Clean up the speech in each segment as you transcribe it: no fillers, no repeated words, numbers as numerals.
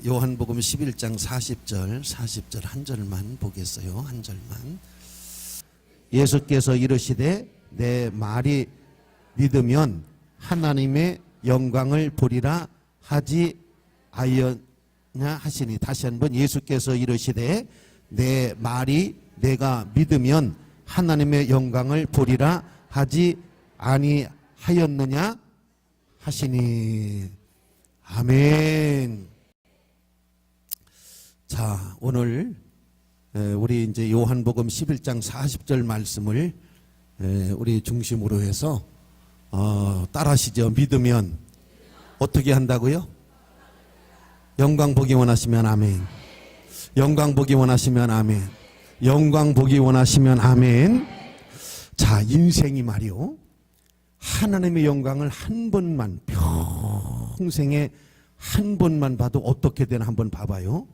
요한복음 11장 40절 한 절만 보겠어요. 한 절만. 예수께서 이르시되 내 말이 믿으면 하나님의 영광을 보리라 하지 아니하냐 하시니. 다시 한번. 예수께서 이르시되 내 말이 내가 믿으면 하나님의 영광을 보리라 하지 아니하였느냐 하시니. 아멘. 자, 오늘 우리 이제 요한복음 11장 40절 말씀을 우리 중심으로 해서 따라하시죠. 믿으면 어떻게 한다고요? 영광 보기 원하시면 아멘. 영광 보기 원하시면 아멘. 영광 보기 원하시면 아멘. 자, 인생이 말이요, 하나님의 영광을 한 번만, 평생에 한 번만 봐도 어떻게 되나 한번 봐봐요.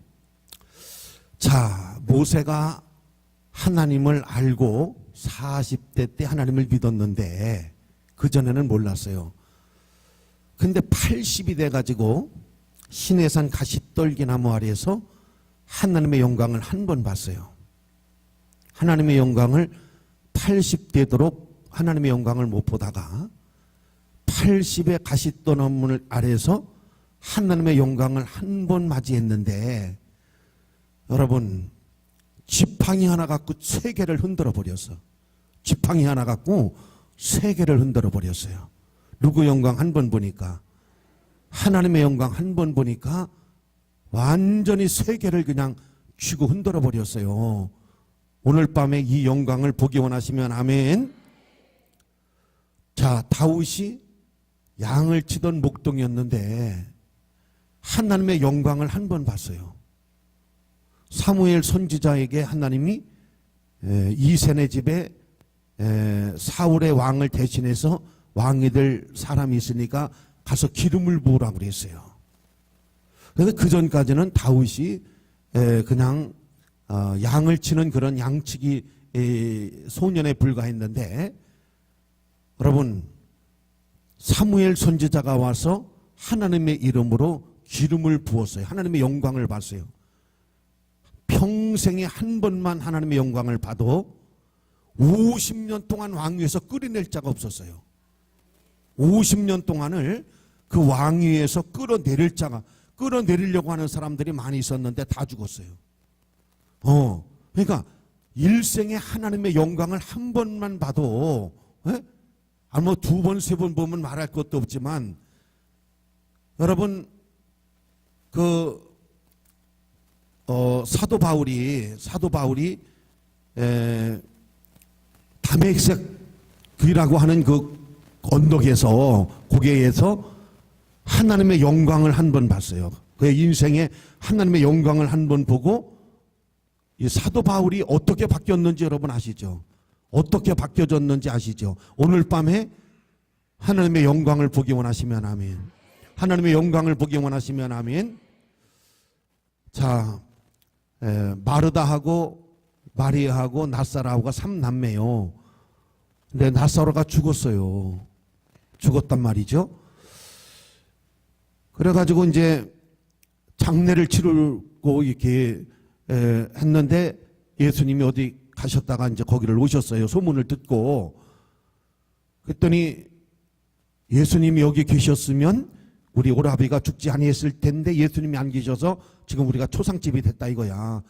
자, 모세가 하나님을 알고 40대 때 하나님을 믿었는데 그전에는 몰랐어요. 근데 80이 돼가지고 시내산 가시떨기나무 아래에서 하나님의 영광을 한 번 봤어요. 하나님의 영광을 80되도록 하나님의 영광을 못 보다가 80의 가시떨나무 아래에서 하나님의 영광을 한 번 맞이했는데, 여러분, 지팡이 하나 갖고 세계를 흔들어 버렸어. 지팡이 하나 갖고 세계를 흔들어 버렸어요. 누구 영광 한 번 보니까, 하나님의 영광 한 번 보니까 완전히 세계를 그냥 쥐고 흔들어 버렸어요. 오늘 밤에 이 영광을 보기 원하시면 아멘. 자, 다윗이 양을 치던 목동이었는데 하나님의 영광을 한 번 봤어요. 사무엘 선지자에게 하나님이 이새네 집에 사울의 왕을 대신해서 왕이 될 사람이 있으니까 가서 기름을 부으라고 그랬어요. 그래서 그 전까지는 다윗이 그냥 양을 치는 그런 양치기 소년에 불과했는데, 여러분, 사무엘 선지자가 와서 하나님의 이름으로 기름을 부었어요. 하나님의 영광을 봤어요. 평생에 한 번만 하나님의 영광을 봐도 50년 동안 왕위에서 끌어낼 자가 없었어요. 50년 동안을 그 왕위에서 끌어내리려고 하는 사람들이 많이 있었는데 다 죽었어요. 그러니까 일생에 하나님의 영광을 한 번만 봐도, 뭐 두 번, 세 번 보면 말할 것도 없지만, 여러분, 사도 바울이 다메섹이라고 하는 그 언덕에서, 고개에서 하나님의 영광을 한 번 봤어요. 그의 인생에 하나님의 영광을 한 번 보고, 이 사도 바울이 어떻게 바뀌었는지 여러분 아시죠? 어떻게 바뀌어졌는지 아시죠? 오늘 밤에 하나님의 영광을 보기 원하시면 아멘. 하나님의 영광을 보기 원하시면 아멘. 자, 마르다하고 마리아하고 나사로가 3남매요. 근데 나사로가 죽었어요. 죽었단 말이죠. 그래가지고 이제 장례를 치르고 이렇게 했는데 예수님이 어디 가셨다가 이제 거기를 오셨어요. 소문을 듣고. 그랬더니 예수님이 여기 계셨으면 우리 오라비가 죽지 아니했을 텐데 예수님이 안 계셔서 지금 우리가 초상집이 됐다 이거야.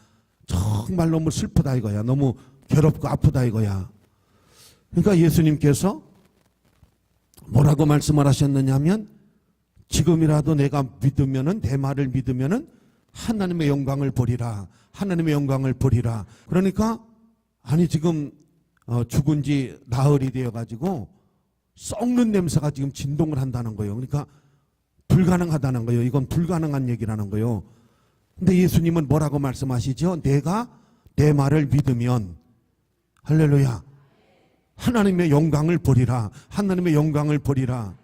정말 너무 슬프다 이거야. 너무 괴롭고 아프다 이거야. 그러니까 예수님께서 뭐라고 말씀을 하셨느냐면, 지금이라도 내가 믿으면은, 내 말을 믿으면은 하나님의 영광을 보리라. 하나님의 영광을 보리라. 그러니까 아니 지금 죽은 지 나흘이 되어가지고 썩는 냄새가 지금 진동을 한다는 거예요. 그러니까 불가능하다는 거예요. 이건 불가능한 얘기라는 거예요. 근데 예수님은 뭐라고 말씀하시죠? 내가 내 말을 믿으면, 할렐루야, 하나님의 영광을 보리라. 하나님의 영광을 보리라.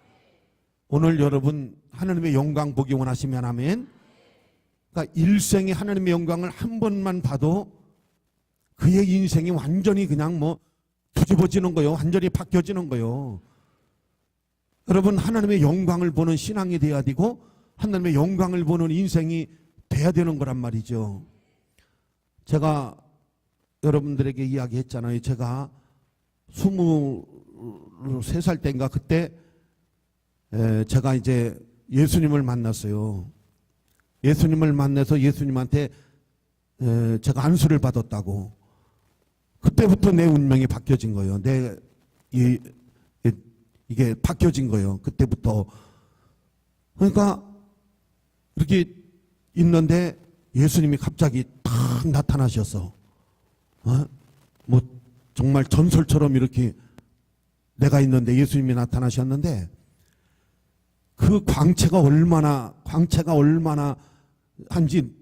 오늘 여러분 하나님의 영광 보기 원하시면 아멘. 그러니까 일생에 하나님의 영광을 한 번만 봐도 그의 인생이 완전히 그냥 뭐 뒤집어지는 거예요. 완전히 바뀌어지는 거예요. 여러분, 하나님의 영광을 보는 신앙이 되어야 되고 하나님의 영광을 보는 인생이 돼야 되는 거란 말이죠. 제가 여러분들에게 이야기했잖아요. 제가 23살 때인가 그때 제가 이제 예수님을 만났어요. 예수님을 만나서 예수님한테 제가 안수를 받았다고. 그때부터 내 운명이 바뀌어진 거예요. 이게 바뀌어진 거예요. 그때부터. 그러니까 이렇게 있는데 예수님이 갑자기 탁 나타나셨어. 뭐 정말 전설처럼 이렇게 내가 있는데 예수님이 나타나셨는데 그 광채가 얼마나 한지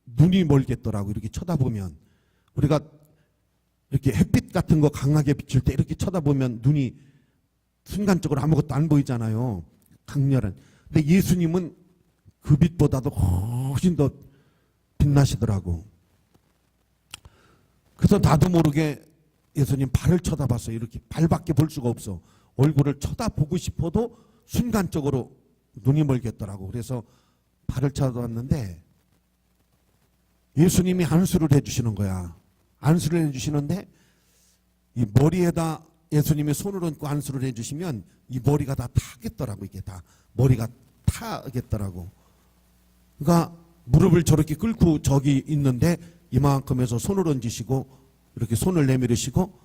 눈이 멀겠더라고. 이렇게 쳐다보면 우리가 이렇게 햇빛 같은 거 강하게 비칠 때 이렇게 쳐다보면 눈이 순간적으로 아무것도 안 보이잖아요. 강렬한. 근데 예수님은 그 빛보다도 훨씬 더 빛나시더라고. 그래서 나도 모르게 예수님 발을 쳐다봤어요. 이렇게 발밖에 볼 수가 없어. 얼굴을 쳐다보고 싶어도 순간적으로 눈이 멀겠더라고. 그래서 발을 쳐다봤는데 예수님이 안수를 해주시는 거야. 안수를 해주시는데 이 머리에다 예수님이 손을 얹고 안수를 해주시면 이 머리가 다 타겠더라고. 이게 다 머리가 타겠더라고. 그러니까 무릎을 저렇게 꿇고 저기 있는데 이만큼 해서 손을 얹으시고 이렇게 손을 내밀으시고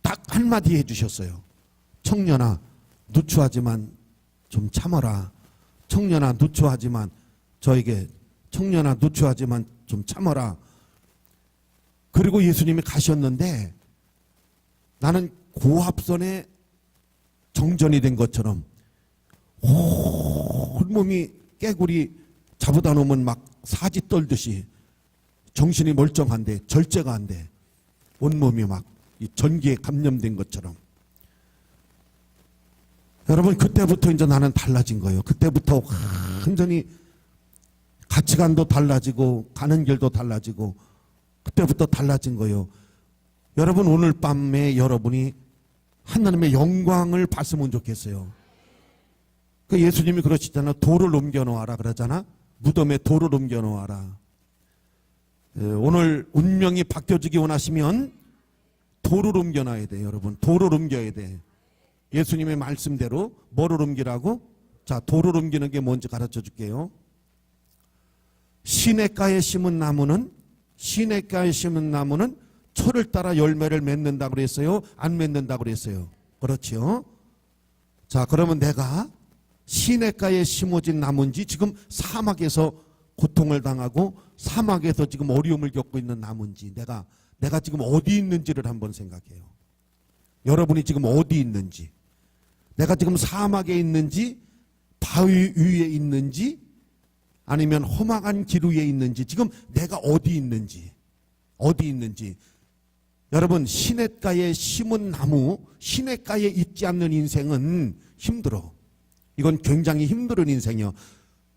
딱 한마디 해주셨어요. 청년아, 누추하지만 좀 참아라. 청년아, 누추하지만 청년아, 누추하지만 좀 참아라. 그리고 예수님이 가셨는데 나는 고압선에 정전이 된 것처럼 온몸이 깨구리 잡아다 놓으면 막 사지 떨듯이 정신이 멀쩡한데 절제가 안 돼. 온몸이 막 이 전기에 감염된 것처럼. 여러분 그때부터 이제 나는 달라진 거예요. 그때부터 완전히 가치관도 달라지고 가는 길도 달라지고 그때부터 달라진 거예요. 여러분 오늘 밤에 여러분이 하나님의 영광을 봤으면 좋겠어요. 그 예수님이 그러시잖아. 돌을 옮겨 놓아라 그러잖아. 무덤에 돌을 옮겨 놓아라. 오늘 운명이 바뀌어지기 원하시면 돌을 옮겨 놔야 돼. 여러분 돌을 옮겨야 돼. 예수님의 말씀대로 뭐를 옮기라고? 자, 돌을 옮기는 게 뭔지 가르쳐 줄게요. 시냇가에 심은 나무는 철을 따라 열매를 맺는다고 그랬어요? 안 맺는다고 그랬어요? 그렇죠. 자, 그러면 내가 시냇가에 심어진 나무인지 지금 사막에서 고통을 당하고 사막에서 지금 어려움을 겪고 있는 나무인지 내가 지금 어디 있는지를 한번 생각해요. 여러분이 지금 어디 있는지, 내가 지금 사막에 있는지 바위 위에 있는지 아니면 험악한 길 위에 있는지 지금 내가 어디 있는지 여러분 시냇가에 심은 나무, 시냇가에 있지 않는 인생은 힘들어. 이건 굉장히 힘든 인생이요.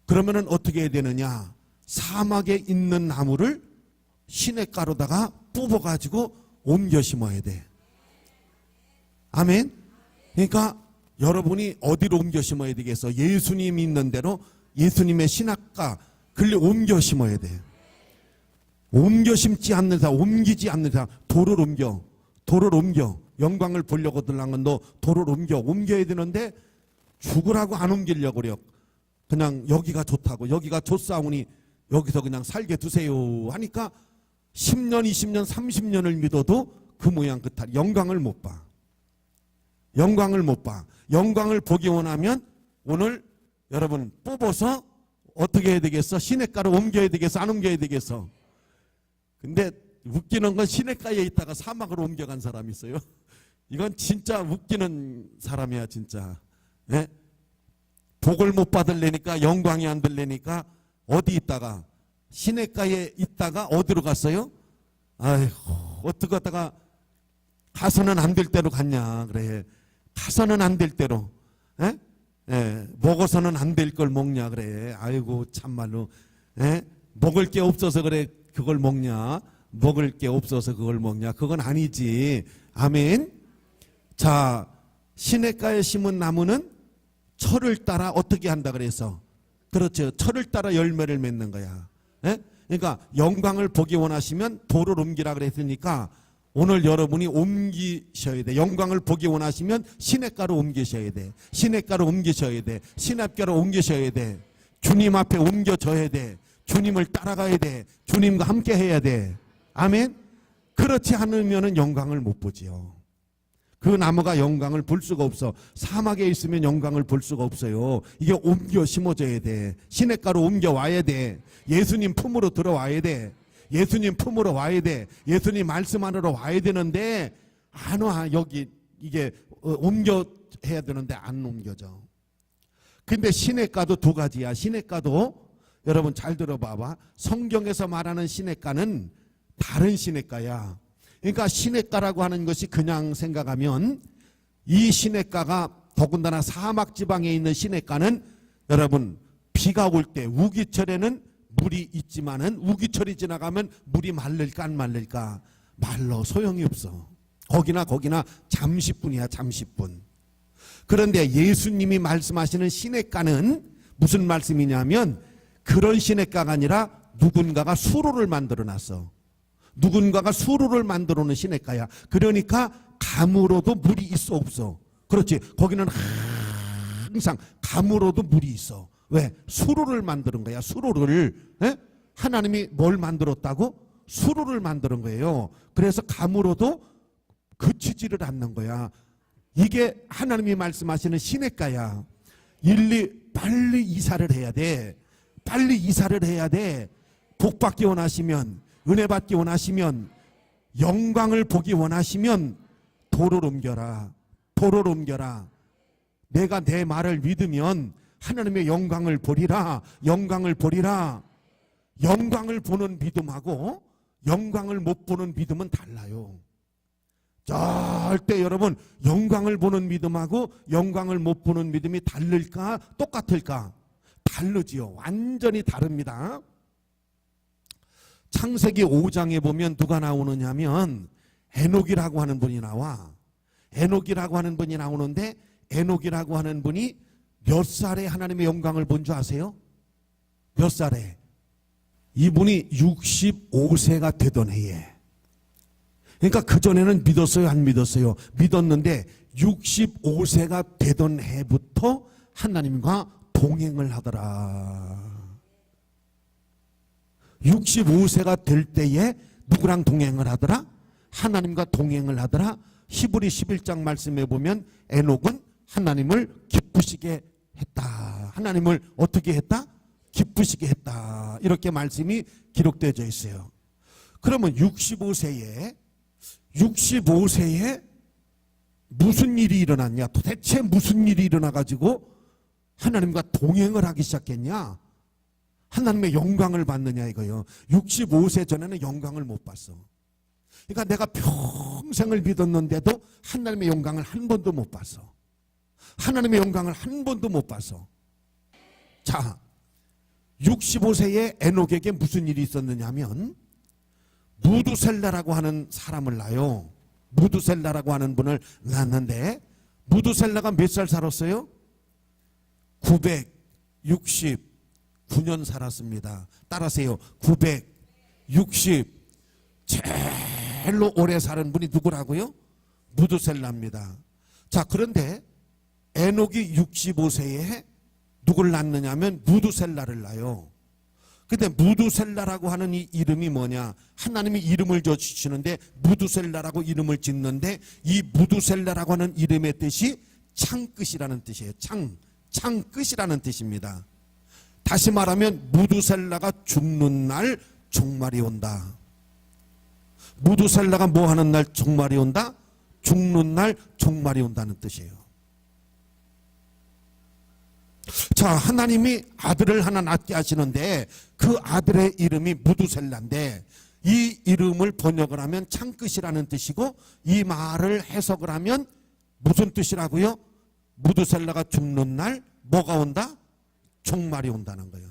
그러면은 어떻게 해야 되느냐? 사막에 있는 나무를 시냇가로다가 뽑아가지고 옮겨 심어야 돼. 아멘. 그러니까 여러분이 어디로 옮겨 심어야 되겠어? 예수님 있는 대로 예수님의 신학과 글로 옮겨 심어야 돼. 옮겨 심지 않는 사람, 옮기지 않는 사람, 돌을 옮겨. 영광을 보려고 들랑은 너 돌을 옮겨야 되는데 죽으라고 안 옮기려고 그래요. 그냥 여기가 좋다고, 여기가 좋사오니 여기서 그냥 살게 두세요 하니까 10년, 20년, 30년을 믿어도 그 모양 그 탈 영광을 못 봐. 영광을 보기 원하면 오늘 여러분 뽑아서 어떻게 해야 되겠어? 시냇가로 옮겨야 되겠어? 안 옮겨야 되겠어? 근데 웃기는 건 시냇가에 있다가 사막으로 옮겨간 사람이 있어요. 이건 진짜 웃기는 사람이야 진짜. 네? 복을 못 받으려니까, 영광이 안 들려니까 어디 있다가 시냇가에 있다가 어디로 갔어요? 아이고 어떻게 하다가 가서는 안 될 대로 갔냐. 그래, 가서는 안 될 대로, 에? 예, 먹어서는 안 될 걸 먹냐. 그래, 아이고 참말로, 에? 먹을 게 없어서 그래 그걸 먹냐, 먹을 게 없어서 그걸 먹냐, 그건 아니지. 아멘. 자, 시냇가에 심은 나무는 철을 따라 어떻게 한다 그래서, 그렇죠, 철을 따라 열매를 맺는 거야. 예? 그러니까 영광을 보기 원하시면 도를 옮기라 그랬으니까 오늘 여러분이 옮기셔야 돼. 영광을 보기 원하시면 시냇가로 옮기셔야 돼. 시냇가로 옮기셔야 돼. 시냇가로 옮기셔야 돼. 주님 앞에 옮겨져야 돼. 주님을 따라가야 돼. 주님과 함께 해야 돼. 아멘. 그렇지 않으면 영광을 못 보지요. 그 나무가 영광을 볼 수가 없어. 사막에 있으면 영광을 볼 수가 없어요. 이게 옮겨 심어져야 돼. 시냇가로 옮겨 와야 돼. 예수님 품으로 들어와야 돼. 예수님 품으로 와야 돼. 예수님 말씀 안으로 와야 되는데 안 와. 여기 이게 옮겨 해야 되는데 안 옮겨져. 근데 시냇가도 두 가지야. 시냇가도 여러분 잘 들어봐봐. 성경에서 말하는 시냇가는 다른 시냇가야. 그러니까 시냇가라고 하는 것이 그냥 생각하면 이 시냇가가 더군다나 사막 지방에 있는 시냇가는 여러분 비가 올 때 우기철에는 물이 있지만은 우기철이 지나가면 물이 마를까 안 마를까? 말로 소용이 없어. 거기나 잠시뿐이야. 잠시뿐. 그런데 예수님이 말씀하시는 시냇가는 무슨 말씀이냐면 그런 시냇가가 아니라 누군가가 수로를 만들어 놨어. 누군가가 수로를 만들어 놓은 시냇가야. 그러니까 감으로도 물이 있어 없어? 그렇지. 거기는 항상 감으로도 물이 있어. 왜? 수로를 만드는 거야. 수로를. 에? 하나님이 뭘 만들었다고? 수로를 만드는 거예요. 그래서 감으로도 그치지를 않는 거야. 이게 하나님이 말씀하시는 시냇가야. 빨리 이사를 해야 돼. 빨리 이사를 해야 돼. 복 받기 원하시면, 은혜 받기 원하시면, 영광을 보기 원하시면 도를 옮겨라. 도를 옮겨라. 내가 내 말을 믿으면 하나님의 영광을 보리라. 영광을 보리라. 영광을 보는 믿음하고 영광을 못 보는 믿음은 달라요. 절대 여러분 영광을 보는 믿음하고 영광을 못 보는 믿음이 다를까? 똑같을까? 다르지요. 완전히 다릅니다. 창세기 5장에 보면 누가 나오느냐면 에녹이라고 하는 분이 나와. 에녹이라고 하는 분이 나오는데 에녹이라고 하는 분이 몇 살에 하나님의 영광을 본 줄 아세요? 몇 살에? 이분이 65세가 되던 해에. 그러니까 그전에는 믿었어요? 안 믿었어요? 믿었는데 65세가 되던 해부터 하나님과 동행을 하더라. 65세가 될 때에 누구랑 동행을 하더라? 하나님과 동행을 하더라. 히브리 11장 말씀에 보면 에녹은 하나님을 기쁘시게 했다. 하나님을 어떻게 했다? 기쁘시게 했다. 이렇게 말씀이 기록되어 있어요. 그러면 65세에 무슨 일이 일어났냐? 도대체 무슨 일이 일어나가지고 하나님과 동행을 하기 시작했냐? 하나님의 영광을 받느냐 이거요. 65세 전에는 영광을 못 봤어. 그러니까 내가 평생을 믿었는데도 하나님의 영광을 한 번도 못 봤어. 하나님의 영광을 한 번도 못 봤어. 자, 65세에 에녹에게 무슨 일이 있었느냐면 무두셀라라고 하는 사람을 낳아요. 무두셀라라고 하는 분을 낳았는데 무두셀라가 몇 살 살았어요? 969년 살았습니다. 따라하세요. 960. 제일로 오래 사는 분이 누구라고요? 무두셀라입니다. 자, 그런데 에녹이 65세에 누굴 낳느냐면 무두셀라를 낳아요. 근데 무두셀라라고 하는 이 이름이 뭐냐? 하나님이 이름을 줘주시는데 무두셀라라고 이름을 짓는데 이 무두셀라라고 하는 이름의 뜻이 창끝이라는 뜻이에요. 창끝이라는 뜻입니다. 다시 말하면 무두셀라가 죽는 날 종말이 온다. 무두셀라가 뭐 하는 날 종말이 온다? 죽는 날 종말이 온다는 뜻이에요. 자, 하나님이 아들을 하나 낳게 하시는데 그 아들의 이름이 무두셀라인데 이 이름을 번역을 하면 창끝이라는 뜻이고 이 말을 해석을 하면 무슨 뜻이라고요? 무두셀라가 죽는 날 뭐가 온다? 종말이 온다는 거예요.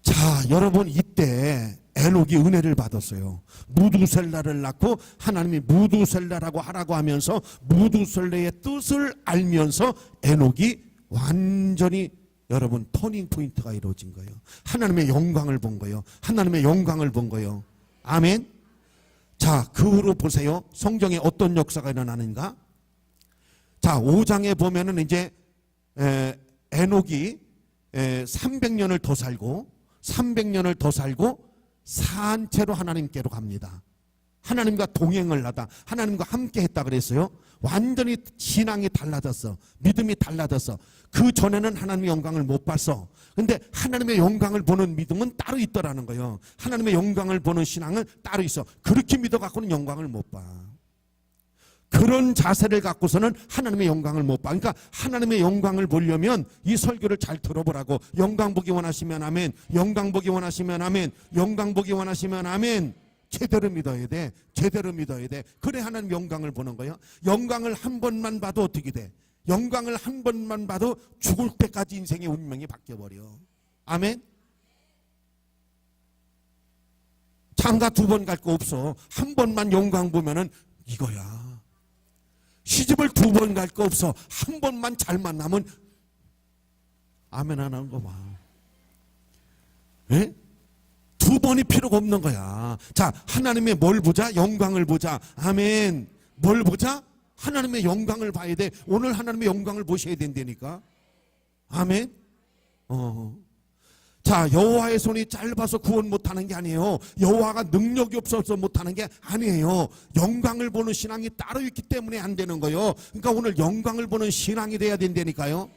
자, 여러분 이때 에녹이 은혜를 받았어요. 무두셀라를 낳고 하나님이 무두셀라라고 하라고 하면서 무두셀라의 뜻을 알면서 에녹이 완전히 여러분 터닝 포인트가 이루어진 거예요. 하나님의 영광을 본 거예요. 하나님의 영광을 본 거예요. 아멘. 자, 그 후로 보세요. 성경에 어떤 역사가 일어나는가? 자, 5장에 보면은 이제 에녹이 300년을 더 살고 300년을 더 살고 산채로 하나님께로 갑니다. 하나님과 동행을 하다, 하나님과 함께 했다 그랬어요. 완전히 신앙이 달라졌어. 믿음이 달라졌어. 그 전에는 하나님의 영광을 못 봤어. 근데 하나님의 영광을 보는 믿음은 따로 있더라는 거예요. 하나님의 영광을 보는 신앙은 따로 있어. 그렇게 믿어갖고는 영광을 못 봐. 그런 자세를 갖고서는 하나님의 영광을 못 봐. 그러니까 하나님의 영광을 보려면 이 설교를 잘 들어보라고. 영광 보기 원하시면 아멘. 영광 보기 원하시면 아멘. 영광 보기 원하시면 아멘. 제대로 믿어야 돼. 제대로 믿어야 돼. 그래 하나님 영광을 보는 거예요. 영광을 한 번만 봐도 어떻게 돼? 영광을 한 번만 봐도 죽을 때까지 인생의 운명이 바뀌어버려. 아멘. 장가 2번 갈 거 없어. 한 번만 영광 보면은 이거야. 시집을 2번 갈 거 없어. 한 번만 잘 만나면 아멘 안 하는 거 봐. 예? 2번이 필요가 없는 거야. 자, 하나님의 뭘 보자? 영광을 보자. 아멘. 뭘 보자? 하나님의 영광을 봐야 돼. 오늘 하나님의 영광을 보셔야 된다니까. 아멘. 자, 여호와의 손이 짧아서 구원 못하는 게 아니에요. 여호와가 능력이 없어서 못하는 게 아니에요. 영광을 보는 신앙이 따로 있기 때문에 안 되는 거예요. 그러니까 오늘 영광을 보는 신앙이 돼야 된다니까요.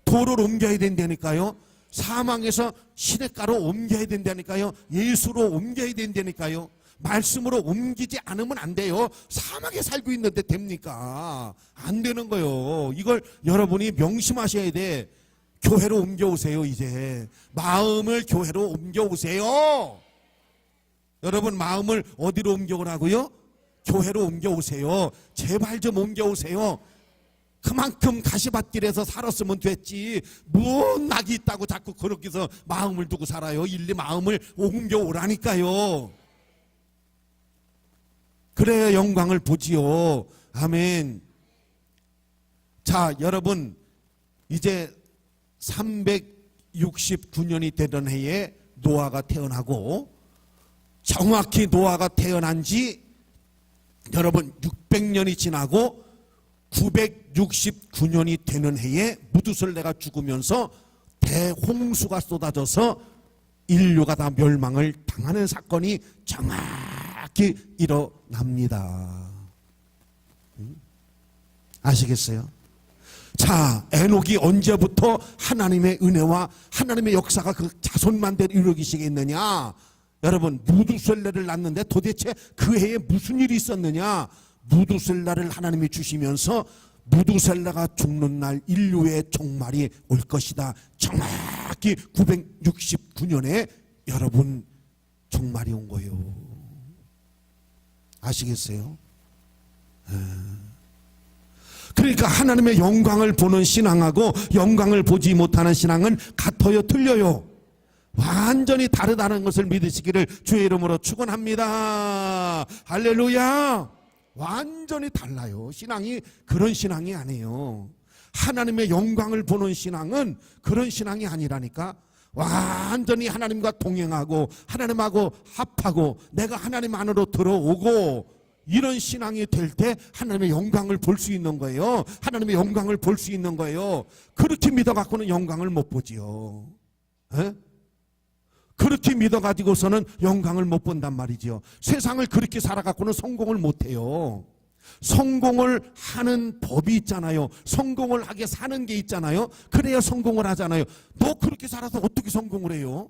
도를 옮겨야 된다니까요. 사망에서 시냇가로 옮겨야 된다니까요. 예수로 옮겨야 된다니까요. 말씀으로 옮기지 않으면 안 돼요. 사막에 살고 있는데 됩니까? 안 되는 거예요. 이걸 여러분이 명심하셔야 돼. 교회로 옮겨오세요. 이제 마음을 교회로 옮겨오세요. 여러분 마음을 어디로 옮겨오라고요? 교회로 옮겨오세요. 제발 좀 옮겨오세요. 그만큼 가시밭길에서 살았으면 됐지. 뭔 낙이 있다고 자꾸 그렇게 해서 마음을 두고 살아요. 일리 마음을 옮겨오라니까요. 그래야 영광을 보지요. 아멘. 자, 여러분 이제 369년이 되던 해에 노아가 태어나고, 정확히 노아가 태어난 지 여러분 600년이 지나고 969년이 되는 해에 무두슬레가 죽으면서 대홍수가 쏟아져서 인류가 다 멸망을 당하는 사건이 정확히 일어납니다. 아시겠어요? 자, 에녹이 언제부터 하나님의 은혜와 하나님의 역사가 그 자손만대로 이루어지시겠느냐? 여러분, 무두셀레를 낳는데 도대체 그 해에 무슨 일이 있었느냐? 무두셀라를 하나님이 주시면서 무두셀라가 죽는 날 인류의 종말이 올 것이다. 정확히 969년에 여러분 종말이 온 거예요. 아시겠어요? 그러니까 하나님의 영광을 보는 신앙하고 영광을 보지 못하는 신앙은 같아요, 틀려요? 완전히 다르다는 것을 믿으시기를 주의 이름으로 축원합니다. 할렐루야. 완전히 달라요. 신앙이 그런 신앙이 아니에요. 하나님의 영광을 보는 신앙은 그런 신앙이 아니라니까. 완전히 하나님과 동행하고 하나님하고 합하고 내가 하나님 안으로 들어오고 이런 신앙이 될 때 하나님의 영광을 볼 수 있는 거예요. 하나님의 영광을 볼 수 있는 거예요. 그렇게 믿어갖고는 영광을 못 보지요. 에? 그렇게 믿어가지고서는 영광을 못 본단 말이죠. 세상을 그렇게 살아갖고는 성공을 못해요. 성공을 하는 법이 있잖아요. 성공을 하게 사는 게 있잖아요. 그래야 성공을 하잖아요. 너 그렇게 살아서 어떻게 성공을 해요?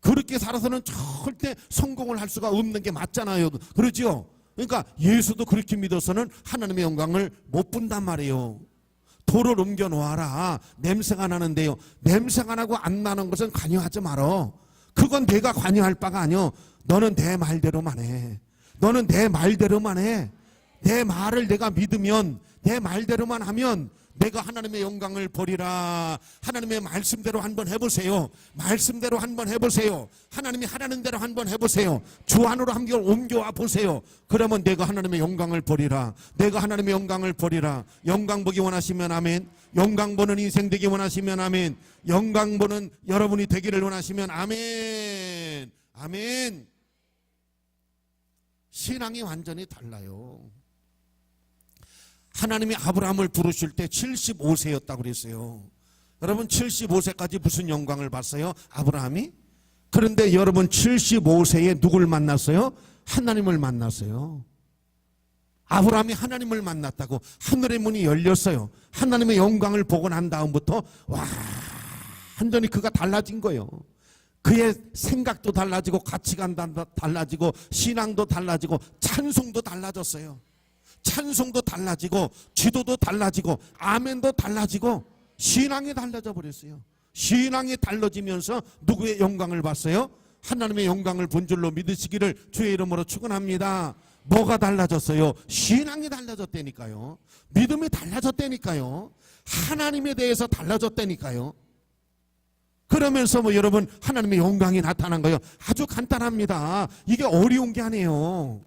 그렇게 살아서는 절대 성공을 할 수가 없는 게 맞잖아요. 그렇죠? 그러니까 예수도 그렇게 믿어서는 하나님의 영광을 못 본단 말이에요. 돌을 옮겨 놓아라. 냄새가 나는데요. 냄새가 나고 안 나는 것은 관여하지 말어. 그건 내가 관여할 바가 아니요. 너는 내 말대로만 해. 너는 내 말대로만 해. 내 말을 내가 믿으면, 내 말대로만 하면 내가 하나님의 영광을 보리라. 하나님의 말씀대로 한번 해보세요. 말씀대로 한번 해보세요. 하나님이 하라는 대로 한번 해보세요. 주 안으로 한번 옮겨와 보세요. 그러면 내가 하나님의 영광을 보리라. 내가 하나님의 영광을 보리라. 영광 보기 원하시면 아멘. 영광 보는 인생 되기 원하시면 아멘. 영광 보는 여러분이 되기를 원하시면 아멘. 아멘. 신앙이 완전히 달라요. 하나님이 아브라함을 부르실 때 75세였다고 그랬어요. 여러분 75세까지 무슨 영광을 봤어요? 아브라함이? 그런데 여러분 75세에 누굴 만났어요? 하나님을 만났어요. 아브라함이 하나님을 만났다고 하늘의 문이 열렸어요. 하나님의 영광을 보고 난 다음부터 완전히 그가 달라진 거예요. 그의 생각도 달라지고 가치관도 달라지고 신앙도 달라지고 찬송도 달라졌어요. 찬송도 달라지고 기도도 달라지고 아멘도 달라지고 신앙이 달라져 버렸어요. 신앙이 달라지면서 누구의 영광을 봤어요? 하나님의 영광을 본 줄로 믿으시기를 주의 이름으로 축원합니다. 뭐가 달라졌어요? 신앙이 달라졌다니까요. 믿음이 달라졌다니까요. 하나님에 대해서 달라졌다니까요. 그러면서 여러분 하나님의 영광이 나타난 거예요. 아주 간단합니다. 이게 어려운 게 아니에요.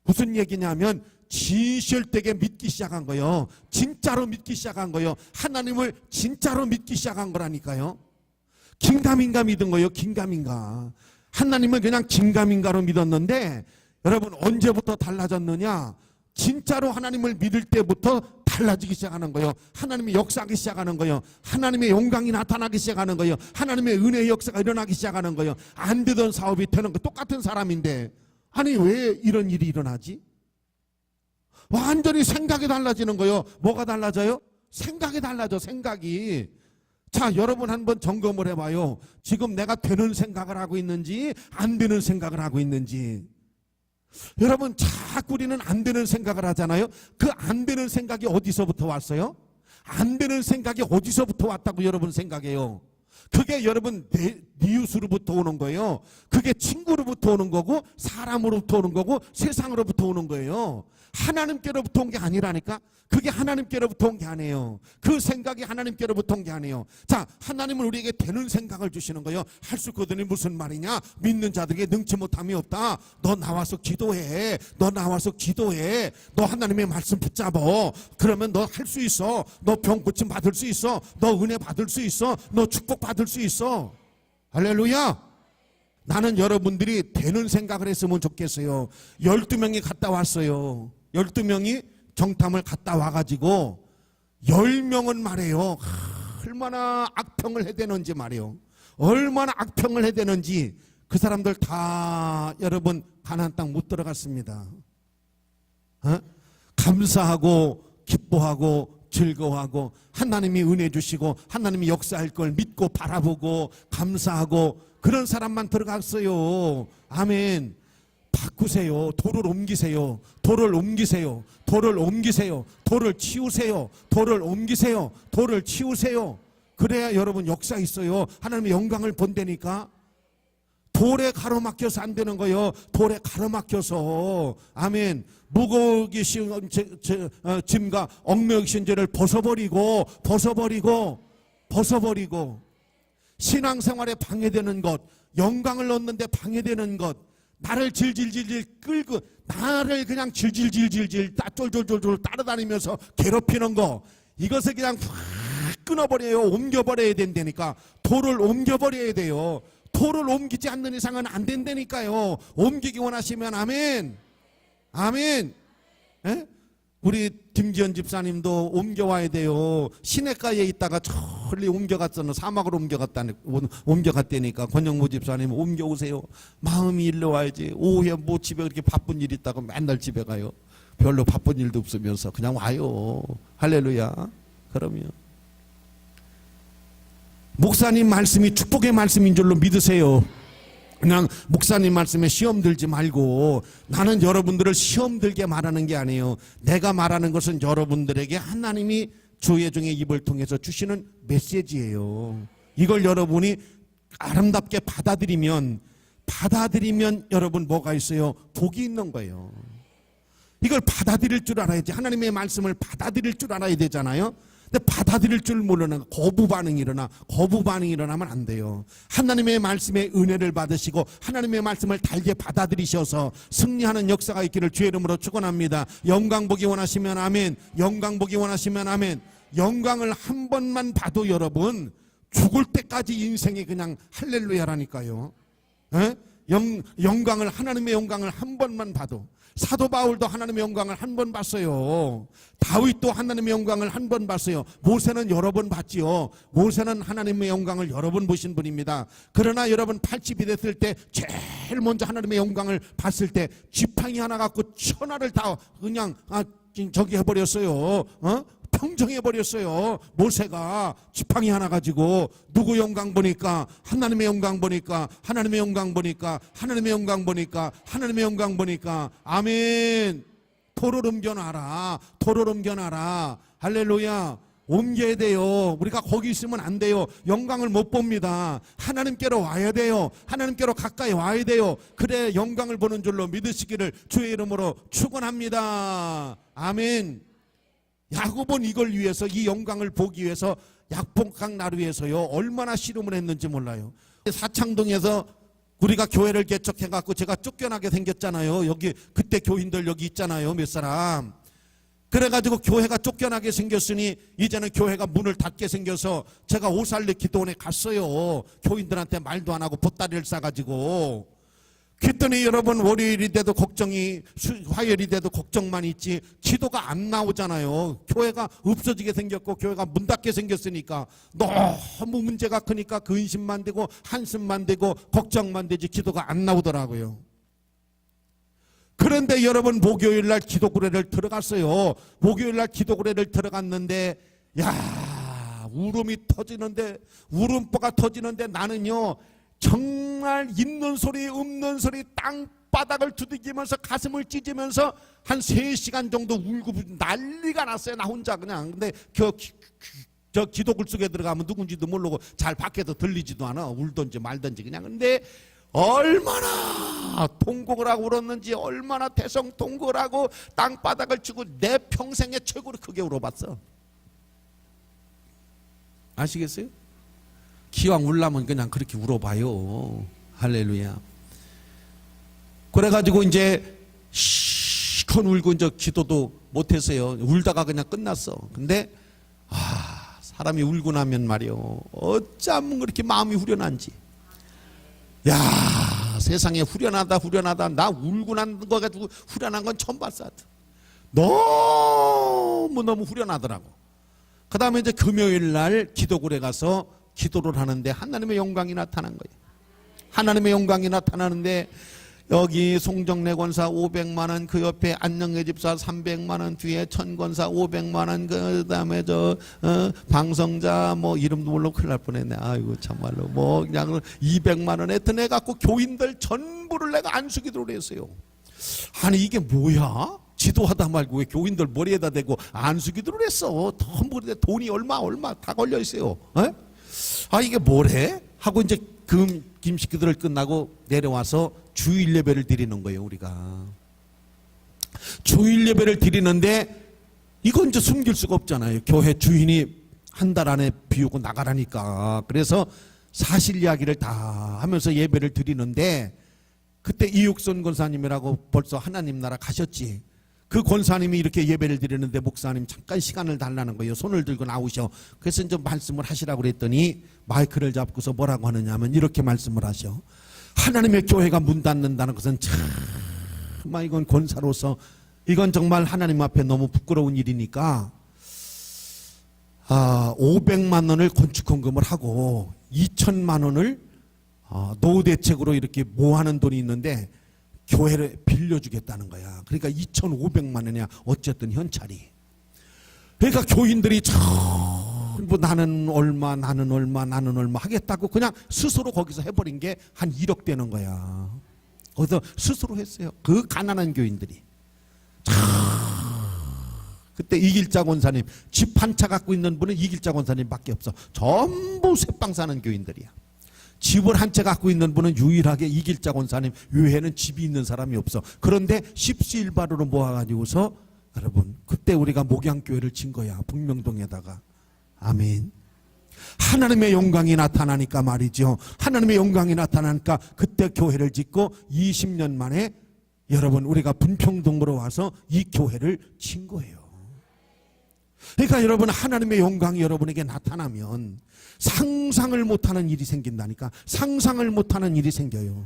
무슨 얘기냐면 진실되게 믿기 시작한 거예요. 진짜로 믿기 시작한 거예요. 하나님을 진짜로 믿기 시작한 거라니까요. 긴가민가 믿은 거예요. 긴가민가. 하나님을 그냥 긴가민가로 믿었는데 여러분 언제부터 달라졌느냐? 진짜로 하나님을 믿을 때부터 달라지기 시작하는 거예요. 하나님의 역사하기 시작하는 거예요. 하나님의 영광이 나타나기 시작하는 거예요. 하나님의 은혜의 역사가 일어나기 시작하는 거예요. 안 되던 사업이 되는 거 똑같은 사람인데 아니 왜 이런 일이 일어나지? 완전히 생각이 달라지는 거예요. 뭐가 달라져요? 생각이 달라져. 생각이. 자, 여러분 한번 점검을 해봐요. 지금 내가 되는 생각을 하고 있는지 안 되는 생각을 하고 있는지. 여러분 자꾸 우리는 안 되는 생각을 하잖아요. 그 안 되는 생각이 어디서부터 왔어요? 안 되는 생각이 어디서부터 왔다고 여러분 생각해요? 그게 여러분 이웃으로부터 오는 거예요. 그게 친구로부터 오는 거고 사람으로부터 오는 거고 세상으로부터 오는 거예요. 하나님께로부터 온 게 아니라니까. 그게 하나님께로부터 온 게 아니에요. 그 생각이 하나님께로부터 온 게 아니에요. 자, 하나님은 우리에게 되는 생각을 주시는 거예요. 할 수 있거든요. 무슨 말이냐? 믿는 자들에게 능치 못함이 없다. 너 나와서 기도해. 너 나와서 기도해. 너 하나님의 말씀 붙잡어. 그러면 너 할 수 있어. 너 병 고침 받을 수 있어. 너 은혜 받을 수 있어. 너 축복 받을 수 있어. 할렐루야. 나는 여러분들이 되는 생각을 했으면 좋겠어요. 12명이 갔다 왔어요. 12명이 정탐을 갔다 와가지고 10명은 말해요. 얼마나 악평을 해대는지 말이에요. 얼마나 악평을 해대는지. 그 사람들 다 여러분 가나안 땅 못 들어갔습니다. 감사하고 기뻐하고 즐거워하고 하나님이 은혜 주시고 하나님이 역사할 걸 믿고 바라보고 감사하고 그런 사람만 들어갔어요. 아멘. 바꾸세요. 돌을 옮기세요. 돌을 옮기세요. 돌을 옮기세요. 돌을 치우세요. 돌을 옮기세요. 돌을 치우세요. 그래야 여러분 역사 있어요. 하나님의 영광을 본다니까. 돌에 가로막혀서 안 되는 거예요. 돌에 가로막혀서. 아멘. 무거우기 쉬운 짐과 얽매이기 쉬운 죄를 벗어버리고 신앙생활에 방해되는 것, 영광을 얻는데 방해되는 것, 나를 질질질질 끌고 나를 그냥 질질질질질 쫄쫄쫄쫄 따라다니면서 괴롭히는 거, 이것을 그냥 확 끊어버려요. 옮겨버려야 된다니까. 돌을 옮겨버려야 돼요. 돌을 옮기지 않는 이상은 안 된다니까요. 옮기기 원하시면 아멘. 아멘. 에? 우리 김지연 집사님도 옮겨와야 돼요. 시내가에 있다가 저리 옮겨갔잖아. 사막으로 옮겨갔다니까. 권영무 집사님 옮겨오세요. 마음이 일로 와야지. 오후에 뭐 집에 그렇게 바쁜 일 있다고 맨날 집에 가요. 별로 바쁜 일도 없으면서 그냥 와요. 할렐루야. 그러면 목사님 말씀이 축복의 말씀인 줄로 믿으세요. 그냥 목사님 말씀에 시험 들지 말고. 나는 여러분들을 시험 들게 말하는 게 아니에요. 내가 말하는 것은 여러분들에게 하나님이 주의 종의 입을 통해서 주시는 메시지예요. 이걸 여러분이 아름답게 받아들이면 여러분 뭐가 있어요? 복이 있는 거예요. 이걸 받아들일 줄 알아야지. 하나님의 말씀을 받아들일 줄 알아야 되잖아요. 근데 받아들일 줄 모르는 거부 반응이 일어나면 안 돼요. 하나님의 말씀의 은혜를 받으시고 하나님의 말씀을 달게 받아들이셔서 승리하는 역사가 있기를 주의 이름으로 축원합니다. 영광 보기 원하시면 아멘. 영광 보기 원하시면 아멘. 영광을 한 번만 봐도 여러분 죽을 때까지 인생이 그냥 할렐루야라니까요. 에? 영광을, 하나님의 영광을 한 번만 봐도. 사도 바울도 하나님의 영광을 한 번 봤어요. 다윗도 하나님의 영광을 한 번 봤어요. 모세는 여러 번 봤지요. 모세는 하나님의 영광을 여러 번 보신 분입니다. 그러나 여러분 80이 됐을 때 제일 먼저 하나님의 영광을 봤을 때 지팡이 하나 갖고 천하를 다 그냥 저기 해버렸어요. 평정해버렸어요. 모세가 지팡이 하나 가지고 누구 영광 보니까 하나님의 영광 보니까 하나님의 영광 보니까 하나님의 영광 보니까 하나님의 영광 보니까 아멘. 도를 옮겨놔라. 도를 옮겨놔라. 할렐루야. 옮겨야 돼요. 우리가 거기 있으면 안 돼요. 영광을 못 봅니다. 하나님께로 와야 돼요. 하나님께로 가까이 와야 돼요. 그래 영광을 보는 줄로 믿으시기를 주의 이름으로 축원합니다. 아멘. 야곱은 이걸 위해서, 이 영광을 보기 위해서 약봉강 나루 위해서요 얼마나 씨름을 했는지 몰라요. 사창동에서 우리가 교회를 개척해갖고 제가 쫓겨나게 생겼잖아요. 여기 그때 교인들 여기 있잖아요, 몇 사람. 그래가지고 교회가 쫓겨나게 생겼으니 이제는 교회가 문을 닫게 생겨서 제가 오살리 기도원에 갔어요. 교인들한테 말도 안 하고 보따리를 싸가지고. 그랬더니 여러분 월요일이 돼도 걱정이, 화요일이 돼도 걱정만 있지 기도가 안 나오잖아요. 교회가 없어지게 생겼고 교회가 문 닫게 생겼으니까 너무 문제가 크니까 근심만 되고 한숨만 되고 걱정만 되지 기도가 안 나오더라고요. 그런데 여러분 목요일날 기도구례를 들어갔어요. 목요일날 기도구례를 들어갔는데 야 울음이 터지는데, 울음보가 터지는데 나는요 정말 있는 소리 없는 소리 땅바닥을 두들기면서 가슴을 찢으면서 한 3시간 정도 울고 난리가 났어요. 나 혼자 그냥. 근데 저 기도굴 속에 들어가면 누군지도 모르고 잘 밖에서 들리지도 않아. 울든지 말든지 그냥. 근데 얼마나 통곡을 하고 울었는지, 얼마나 대성통곡을 하고 땅바닥을 치고 내 평생에 최고로 크게 울어봤어. 아시겠어요? 기왕 울라면 그냥 그렇게 울어봐요. 할렐루야. 그래가지고 이제 시큰 울고 이제 기도도 못했어요. 울다가 그냥 끝났어. 근데 사람이 울고 나면 말이요 어쩜 그렇게 마음이 후련한지. 야 세상에 후련하다. 나 울고 난 거 가지고 후련한 건 처음 봤어. 너무너무 후련하더라고. 그 다음에 이제 금요일 날 기도굴에 가서 기도를 하는데 하나님의 영광이 나타난 거예요. 하나님의 영광이 나타나는데 여기 송정래 권사 500만 원, 그 옆에 안녕의 집사 300만 원, 뒤에 천권사 500만 원, 그 다음에 방성자 뭐 이름도 모르고 큰일 날 뻔했네. 아이고 참말로 뭐 그냥 200만 원 했던 애 갖고 교인들 전부를 내가 안수기도를 했어요. 아니 이게 뭐야? 지도하다 말고 왜 교인들 머리에다 대고 안수기도를 했어? 전부 돈이 얼마 다 걸려 있어요. 에? 이게 뭐래? 하고 이제 김식 기도를 끝나고 내려와서 주일 예배를 드리는 거예요. 우리가 주일 예배를 드리는데 이건 이제 숨길 수가 없잖아요. 교회 주인이 한 달 안에 비우고 나가라니까. 그래서 사실 이야기를 다 하면서 예배를 드리는데 그때 이육선 권사님이라고 벌써 하나님 나라 가셨지. 그 권사님이 이렇게 예배를 드리는데 목사님 잠깐 시간을 달라는 거예요. 손을 들고 나오셔. 그래서 이제 말씀을 하시라고 그랬더니 마이크를 잡고서 뭐라고 하느냐면 이렇게 말씀을 하셔. 하나님의 교회가 문 닫는다는 것은 참 이건 권사로서 이건 정말 하나님 앞에 너무 부끄러운 일이니까 500만 원을 건축헌금을 하고 2천만 원을 노후 대책으로 이렇게 모아는 돈이 있는데 교회를 빌려주겠다는 거야. 그러니까 2,500만 원이야. 어쨌든 현찰이. 그러니까 교인들이 전부 나는 얼마 하겠다고 그냥 스스로 거기서 해버린 게 한 1억 되는 거야. 거기서 스스로 했어요. 그 가난한 교인들이. 그때 이길자 권사님, 집 한 채 갖고 있는 분은 이길자 권사님밖에 없어. 전부 쇠빵 사는 교인들이야. 집을 한 채 갖고 있는 분은 유일하게 이길자 권사님 외에는 집이 있는 사람이 없어. 그런데 십시일반으로 모아가지고서 여러분 그때 우리가 목양교회를 진 거야. 북명동에다가. 아멘. 하나님의 영광이 나타나니까 말이죠. 하나님의 영광이 나타나니까 그때 교회를 짓고 20년 만에 여러분 우리가 분평동으로 와서 이 교회를 진 거예요. 그러니까 여러분 하나님의 영광이 여러분에게 나타나면 상상을 못하는 일이 생긴다니까. 상상을 못하는 일이 생겨요.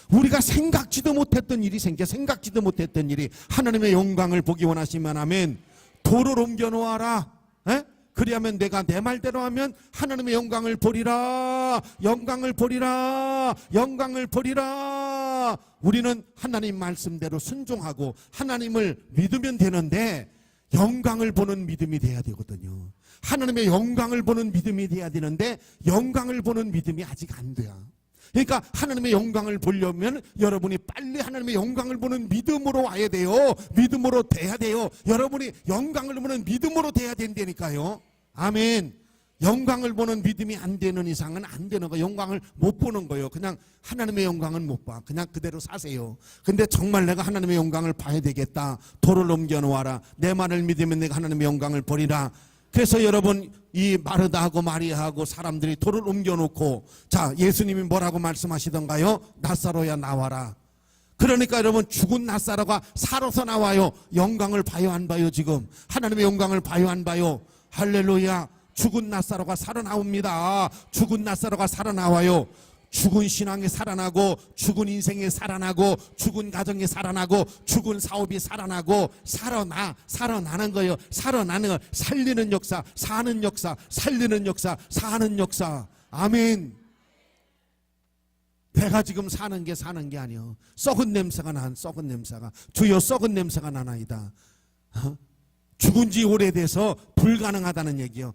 우리가 생각지도 못했던 일이 생겨. 생각지도 못했던 일이. 하나님의 영광을 보기 원하시면 아멘. 돌을 옮겨 놓아라. 에? 그리하면 내가 내 말대로 하면 하나님의 영광을 보리라. 영광을 보리라. 영광을 보리라. 우리는 하나님 말씀대로 순종하고 하나님을 믿으면 되는데 영광을 보는 믿음이 돼야 되거든요. 하나님의 영광을 보는 믿음이 돼야 되는데 영광을 보는 믿음이 아직 안 돼요. 그러니까 하나님의 영광을 보려면 여러분이 빨리 하나님의 영광을 보는 믿음으로 와야 돼요. 믿음으로 돼야 돼요. 여러분이 영광을 보는 믿음으로 돼야 된다니까요. 아멘. 영광을 보는 믿음이 안 되는 이상은 안 되는 거예요. 영광을 못 보는 거예요. 그냥 하나님의 영광은 못 봐. 그냥 그대로 사세요. 근데 정말 내가 하나님의 영광을 봐야 되겠다. 돌을 옮겨 놓아라. 내 말을 믿으면 내가 하나님의 영광을 보리라. 그래서 여러분 이 마르다하고 마리아하고 사람들이 돌을 옮겨 놓고 자 예수님이 뭐라고 말씀하시던가요? 나사로야 나와라. 그러니까 여러분 죽은 나사로가 살아서 나와요. 영광을 봐요 안 봐요? 지금 하나님의 영광을 봐요 안 봐요? 할렐루야. 죽은 나사로가 살아나옵니다. 죽은 나사로가 살아나와요. 죽은 신앙이 살아나고 죽은 인생이 살아나고 죽은 가정이 살아나고 죽은 사업이 살아나고 살아나는 거예요. 살아나는 거. 살리는 역사, 사는 역사, 살리는 역사, 사는 역사. 아멘. 내가 지금 사는 게 아니요. 썩은 냄새가 썩은 냄새가. 주여 썩은 냄새가 나나이다. 죽은 지 오래돼서 불가능하다는 얘기요.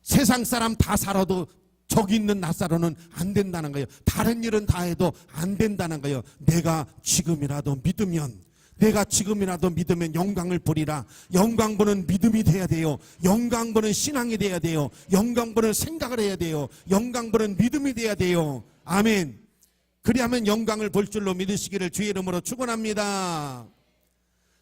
세상 사람 다 살아도 저기 있는 나사로는 안 된다는 거예요. 다른 일은 다 해도 안 된다는 거예요. 내가 지금이라도 믿으면 영광을 보리라. 영광 보는 믿음이 돼야 돼요. 영광 보는 신앙이 돼야 돼요. 영광 보는 생각을 해야 돼요. 영광 보는 믿음이 돼야 돼요. 아멘. 그리하면 영광을 볼 줄로 믿으시기를 주의 이름으로 축원합니다.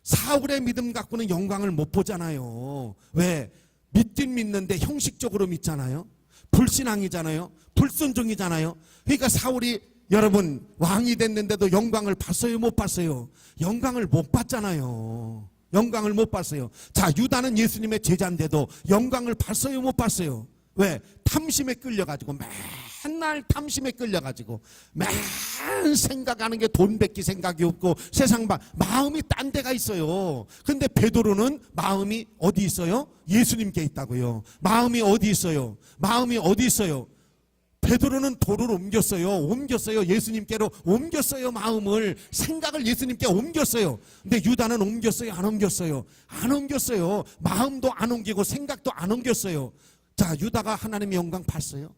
사울의 믿음 갖고는 영광을 못 보잖아요. 왜? 믿긴 믿는데 형식적으로 믿잖아요. 불신앙이잖아요. 불순종이잖아요. 그러니까 사울이 여러분 왕이 됐는데도 영광을 봤어요? 못 봤어요? 영광을 못 봤잖아요. 영광을 못 봤어요. 자, 유다는 예수님의 제자인데도 영광을 봤어요? 못 봤어요? 왜? 탐심에 끌려가지고 맨날 탐심에 끌려가지고 맨 생각하는 게 돈밖에 생각이 없고 세상 마음이 딴 데가 있어요. 근데 베드로는 마음이 어디 있어요? 예수님께 있다고요. 마음이 어디 있어요? 마음이 어디 있어요? 베드로는 돌을 옮겼어요. 예수님께로 옮겼어요. 마음을, 생각을 예수님께 옮겼어요. 근데 유다는 옮겼어요? 안 옮겼어요? 안 옮겼어요. 마음도 안 옮기고 생각도 안 옮겼어요. 자, 유다가 하나님의 영광 봤어요?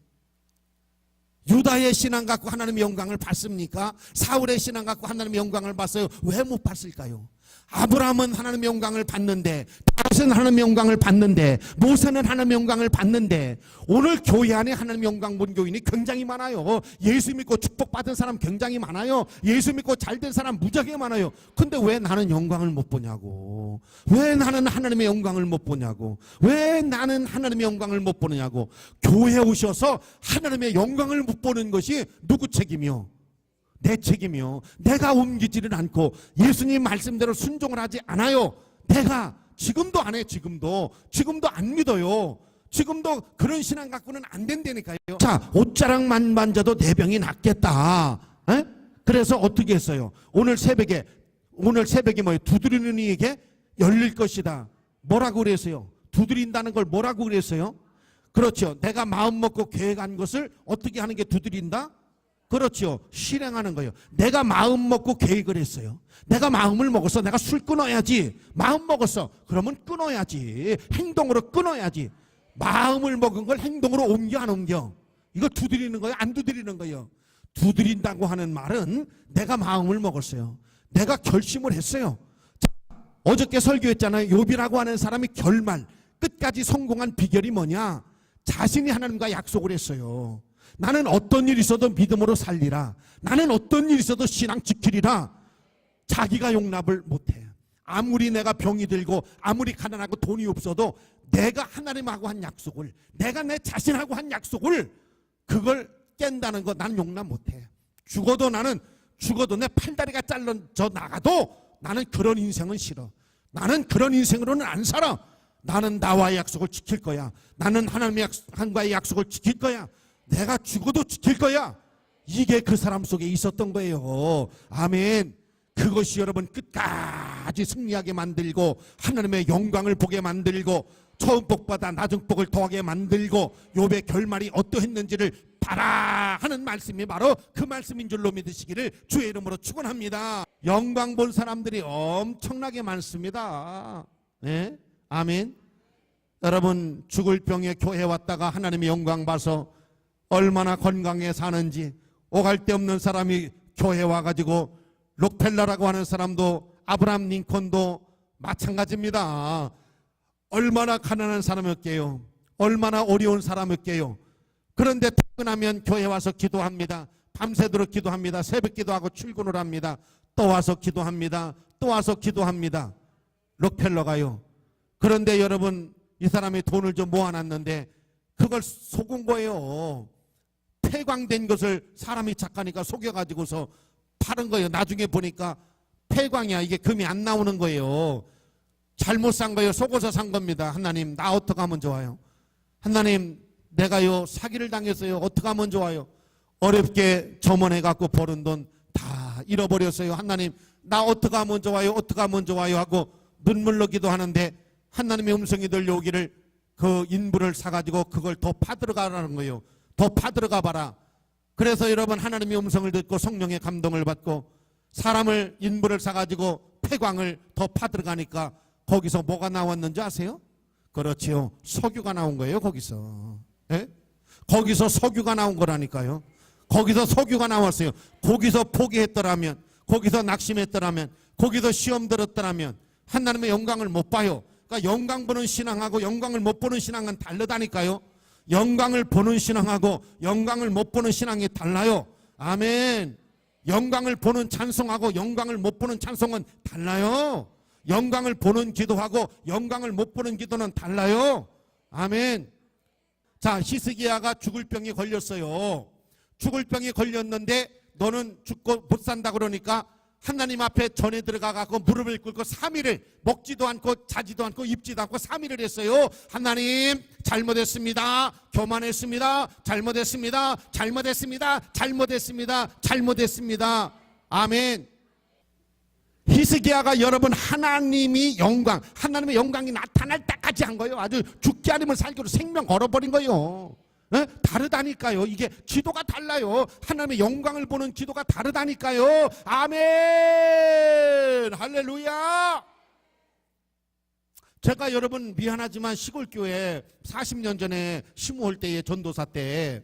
유다의 신앙 갖고 하나님의 영광을 봤습니까? 사울의 신앙 갖고 하나님의 영광을 봤어요? 왜 못 봤을까요? 아브라함은 하나님의 영광을 봤는데, 다윗은 하나님의 영광을 봤는데, 모세는 하나님의 영광을 봤는데, 오늘 교회 안에 하나님의 영광 본 교인이 굉장히 많아요. 예수 믿고 축복받은 사람 굉장히 많아요. 예수 믿고 잘된 사람 무지하게 많아요. 근데 왜 나는 영광을 못 보냐고. 왜 나는 하나님의 영광을 못 보냐고. 왜 나는 하나님의 영광을 못 보느냐고. 교회에 오셔서 하나님의 영광을 못 보는 것이 누구 책임이요? 내 책임이요. 내가 옮기지를 않고 예수님 말씀대로 순종을 하지 않아요. 내가 지금도 안 해. 지금도 안 믿어요. 지금도 그런 신앙 갖고는 안 된다니까요. 자, 옷자락만 만져도 내 병이 낫겠다. 에? 그래서 어떻게 했어요? 오늘 새벽에 뭐예요? 두드리는 이에게 열릴 것이다. 뭐라고 그랬어요? 두드린다는 걸 뭐라고 그랬어요? 그렇죠. 내가 마음 먹고 계획한 것을 어떻게 하는 게 두드린다? 그렇죠. 실행하는 거예요. 내가 마음 먹고 계획을 했어요. 내가 마음을 먹었어. 내가 술 끊어야지. 마음 먹었어. 그러면 끊어야지. 행동으로 끊어야지. 마음을 먹은 걸 행동으로 옮겨 안 옮겨? 이거 두드리는 거예요? 안 두드리는 거예요? 두드린다고 하는 말은 내가 마음을 먹었어요. 내가 결심을 했어요. 자, 어저께 설교했잖아요. 욥이라고 하는 사람이 결말 끝까지 성공한 비결이 뭐냐? 자신이 하나님과 약속을 했어요. 나는 어떤 일이 있어도 믿음으로 살리라. 나는 어떤 일이 있어도 신앙 지키리라. 자기가 용납을 못해. 아무리 내가 병이 들고 아무리 가난하고 돈이 없어도 내가 하나님하고 한 약속을, 내가 내 자신하고 한 약속을, 그걸 깬다는 거 나는 용납 못해. 나는 죽어도 내 팔다리가 잘라져 나가도 나는 그런 인생은 싫어. 나는 그런 인생으로는 안 살아. 나는 나와의 약속을 지킬 거야. 나는 하나님과의 약속을 지킬 거야. 내가 죽어도 지킬 거야. 이게 그 사람 속에 있었던 거예요. 아멘. 그것이 여러분 끝까지 승리하게 만들고 하나님의 영광을 보게 만들고 처음 복보다 낮은 복을 더하게 만들고 욥의 결말이 어떠했는지를 봐라 하는 말씀이 바로 그 말씀인 줄로 믿으시기를 주의 이름으로 축원합니다. 영광 본 사람들이 엄청나게 많습니다. 네? 아멘. 여러분, 죽을 병에 교회 왔다가 하나님의 영광 봐서 얼마나 건강해 사는지, 오갈 데 없는 사람이 교회 와가지고 록펠러라고 하는 사람도 아브라함 링컨도 마찬가지입니다. 얼마나 가난한 사람이었게요. 얼마나 어려운 사람이었게요. 그런데 퇴근하면 교회 와서 기도합니다. 밤새도록 기도합니다. 새벽 기도하고 출근을 합니다. 또 와서 기도합니다. 또 와서 기도합니다. 록펠러가요. 그런데 여러분, 이 사람이 돈을 좀 모아놨는데 그걸 속은 거예요. 폐광된 것을 사람이 착하니까 속여가지고서 파는 거예요. 나중에 보니까 폐광이야. 이게 금이 안 나오는 거예요. 잘못 산 거예요. 속어서 산 겁니다. 하나님, 나 어떻게 하면 좋아요? 하나님, 내가요 사기를 당했어요. 어떻게 하면 좋아요? 어렵게 점원해갖고 버는 돈 다 잃어버렸어요. 하나님, 나 어떻게 하면 좋아요? 어떻게 하면 좋아요? 하고 눈물로 기도하는데 하나님의 음성이 들려오기를 그 인부를 사가지고 그걸 더 파들어가라는 거예요. 더 파들어가 봐라. 그래서 여러분, 하나님의 음성을 듣고 성령의 감동을 받고 사람을 인부를 사가지고 폐광을 더 파들어가니까 거기서 뭐가 나왔는지 아세요? 그렇지요. 석유가 나온 거예요. 거기서. 예? 거기서 석유가 나온 거라니까요. 거기서 석유가 나왔어요. 거기서 포기했더라면, 거기서 낙심했더라면, 거기서 시험 들었더라면 하나님의 영광을 못 봐요. 그러니까 영광 보는 신앙하고 영광을 못 보는 신앙은 다르다니까요. 영광을 보는 신앙하고 영광을 못 보는 신앙이 달라요. 아멘. 영광을 보는 찬송하고 영광을 못 보는 찬송은 달라요. 영광을 보는 기도하고 영광을 못 보는 기도는 달라요. 아멘. 자, 히스기야가 죽을 병이 걸렸어요. 죽을 병이 걸렸는데 너는 죽고 못 산다 그러니까 하나님 앞에 전에 들어가서 무릎을 꿇고 3일을 먹지도 않고 자지도 않고 입지도 않고 3일을 했어요. 하나님, 잘못했습니다. 교만했습니다. 잘못했습니다. 잘못했습니다. 잘못했습니다. 잘못했습니다. 아멘. 히스기야가 여러분 하나님의 영광이 나타날 때까지 한 거예요. 아주 죽지 않으면 살기로 생명 걸어버린 거예요. 네? 다르다니까요. 이게 기도가 달라요. 하나님의 영광을 보는 기도가 다르다니까요. 아멘. 할렐루야. 제가 여러분 미안하지만 시골교회 40년 전에 심우할 때의 전도사 때